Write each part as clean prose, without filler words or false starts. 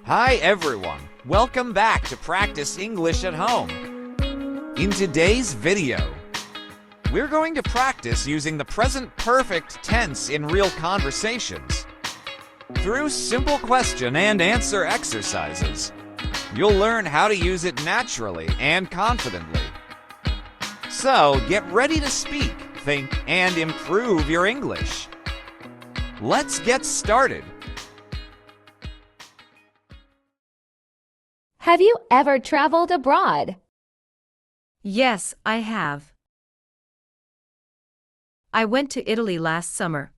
Hi everyone, welcome back to Practice English at Home. In today's video, we're going to practice using the present perfect tense in real conversations. Through simple question and answer exercises, you'll learn how to use it naturally and confidently. So get ready to speak, think, and improve your English. Let's get started. Have you ever traveled abroad? Yes, I have. I went to Italy last summer.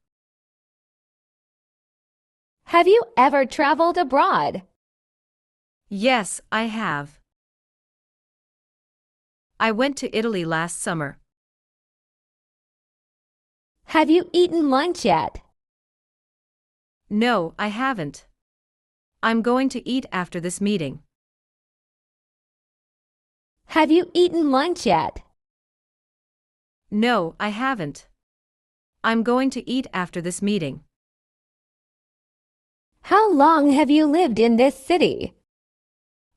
Have you ever traveled abroad? Yes, I have. I went to Italy last summer. Have you eaten lunch yet? No, I haven't. I'm going to eat after this meeting. Have you eaten lunch yet? No, I haven't. I'm going to eat after this meeting. How long have you lived in this city?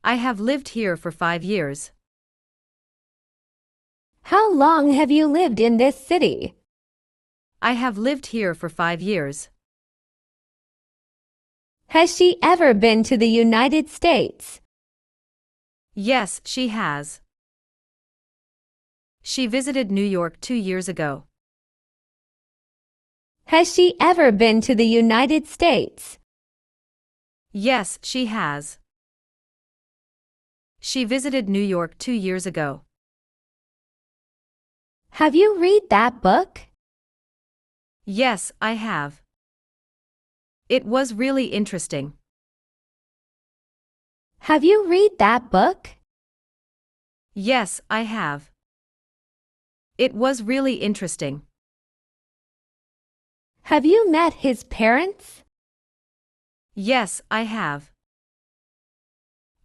I have lived here for 5 years. How long have you lived in this city? I have lived here for 5 years. Has she ever been to the United States? Yes, she has. She visited New York 2 years ago. Has she ever been to the United States? Yes, she has. She visited New York 2 years ago. Have you read that book? Yes, I have. It was really interesting. Have you read that book? Yes, I have. It was really interesting. Have you met his parents? Yes, I have.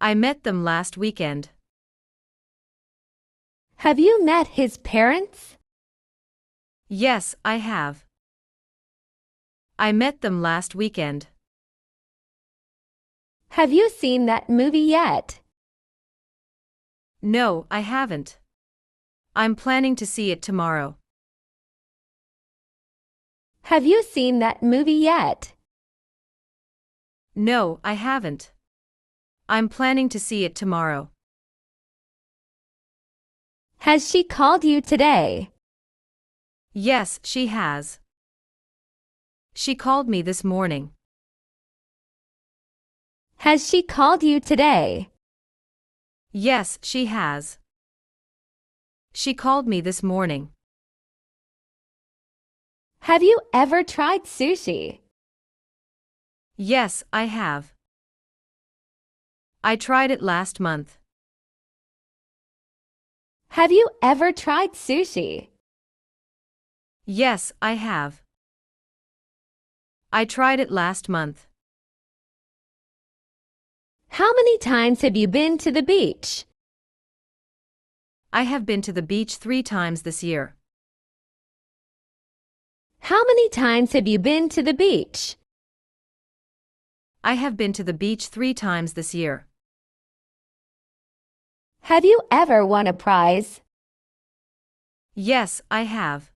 I met them last weekend. Have you met his parents? Yes, I have. I met them last weekend. Have you seen that movie yet? No, I haven't. I'm planning to see it tomorrow. Have you seen that movie yet? No, I haven't. I'm planning to see it tomorrow. Has she called you today? Yes, she has. She called me this morning. Has she called you today? Yes, she has. She called me this morning. Have you ever tried sushi? Yes, I have. I tried it last month. Have you ever tried sushi? Yes, I have. I tried it last month. How many times have you been to the beach? I have been to the beach 3 times this year. How many times have you been to the beach? I have been to the beach 3 times this year. Have you ever won a prize? Yes, I have.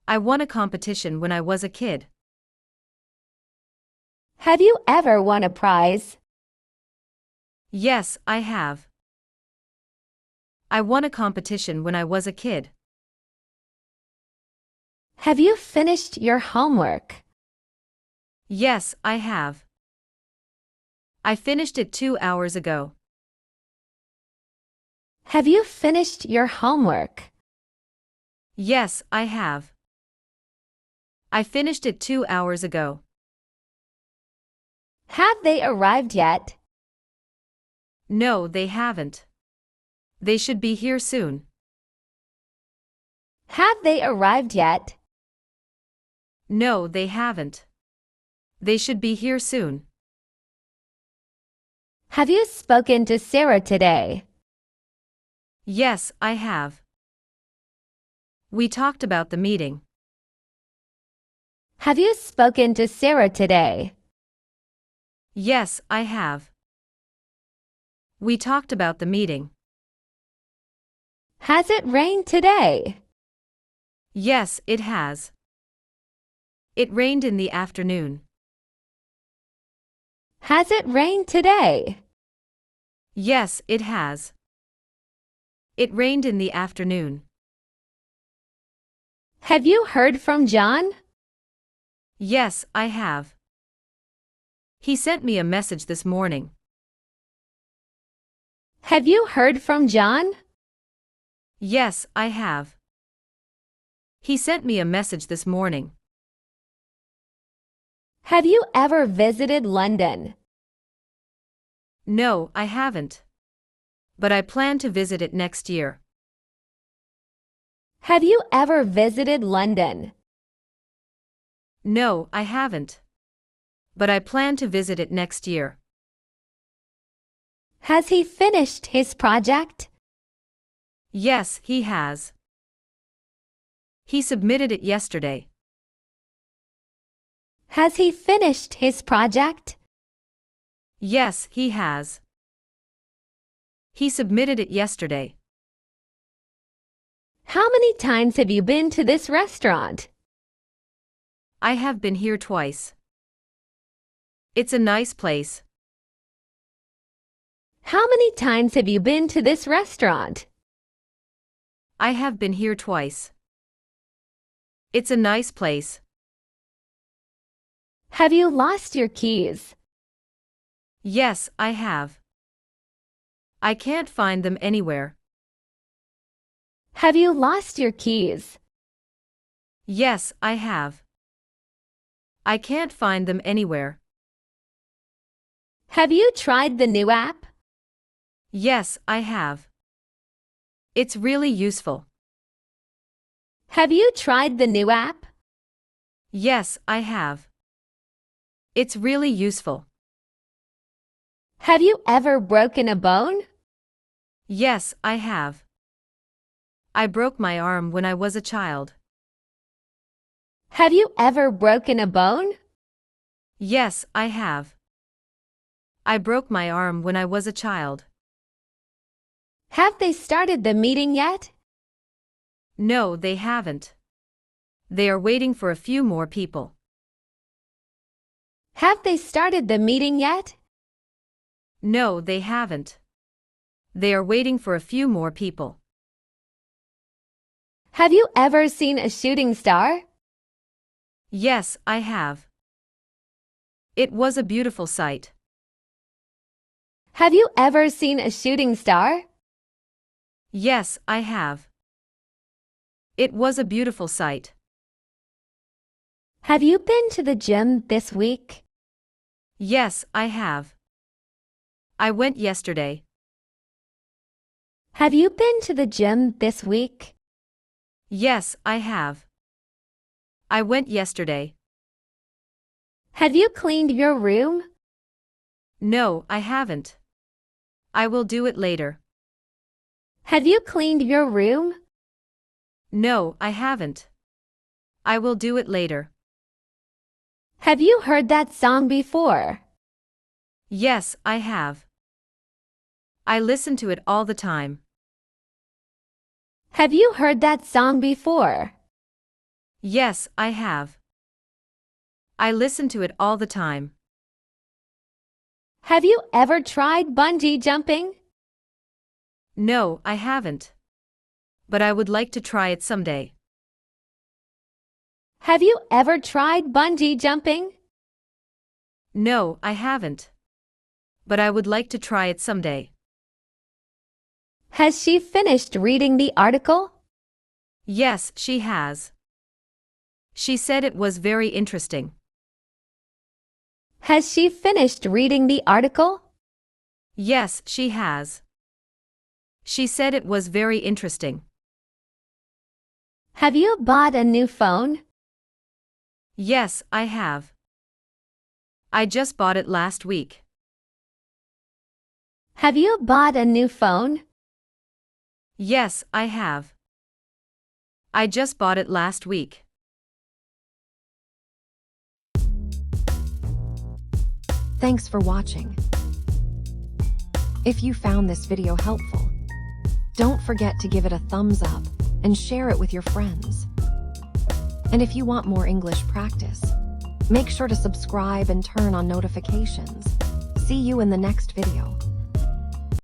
I won a competition when I was a kid. Have you ever won a prize? Yes, I have. I won a competition when I was a kid. Have you finished your homework? Yes, I have. I finished it 2 hours ago. Have you finished your homework? Yes, I have. I finished it 2 hours ago. Have they arrived yet? No, they haven't. They should be here soon. Have they arrived yet? No, they haven't. They should be here soon. Have you spoken to Sarah today? Yes, I have. We talked about the meeting. Have you spoken to Sarah today? Yes, I have. We talked about the meeting. Has it rained today? Yes, it has. It rained in the afternoon. Has it rained today? Yes, it has. It rained in the afternoon. Have you heard from John? Yes, I have. He sent me a message this morning. Have you heard from John? Yes, I have. He sent me a message this morning. Have you ever visited London? No, I haven't. But I plan to visit it next year. Have you ever visited London? No, I haven't. But I plan to visit it next year. Has he finished his project? Yes, he has. He submitted it yesterday. Has he finished his project? Yes, he has. He submitted it yesterday. How many times have you been to this restaurant? I have been here twice. It's a nice place. How many times have you been to this restaurant? I have been here twice. It's a nice place. Have you lost your keys? Yes, I have. I can't find them anywhere. Have you lost your keys? Yes, I have. I can't find them anywhere. Have you tried the new app? Yes, I have. It's really useful. Have you tried the new app? Yes, I have. It's really useful. Have you ever broken a bone? Yes, I have. I broke my arm when I was a child. Have you ever broken a bone? Yes, I have. I broke my arm when I was a child. Have they started the meeting yet? No, they haven't. They are waiting for a few more people. Have they started the meeting yet? No, they haven't. They are waiting for a few more people. Have you ever seen a shooting star? Yes, I have. It was a beautiful sight. Have you ever seen a shooting star? Yes, I have. It was a beautiful sight. Have you been to the gym this week? Yes, I have. I went yesterday. Have you been to the gym this week? Yes, I have. I went yesterday. Have you cleaned your room? No, I haven't. I will do it later. Have you cleaned your room? No, I haven't. I will do it later. Have you heard that song before? Yes, I have. I listen to it all the time. Have you heard that song before? Yes, I have. I listen to it all the time. Have you ever tried bungee jumping? No, I haven't. But I would like to try it someday. Have you ever tried bungee jumping? No, I haven't. But I would like to try it someday. Has she finished reading the article? Yes, she has. She said it was very interesting. Has she finished reading the article? Yes, she has. She said it was very interesting. Have you bought a new phone? Yes, I have. I just bought it last week. Have you bought a new phone? Yes, I have. I just bought it last week. Thanks for watching. If you found this video helpful, don't forget to give it a thumbs up and share it with your friends. And if you want more English practice, make sure to subscribe and turn on notifications. See you in the next video.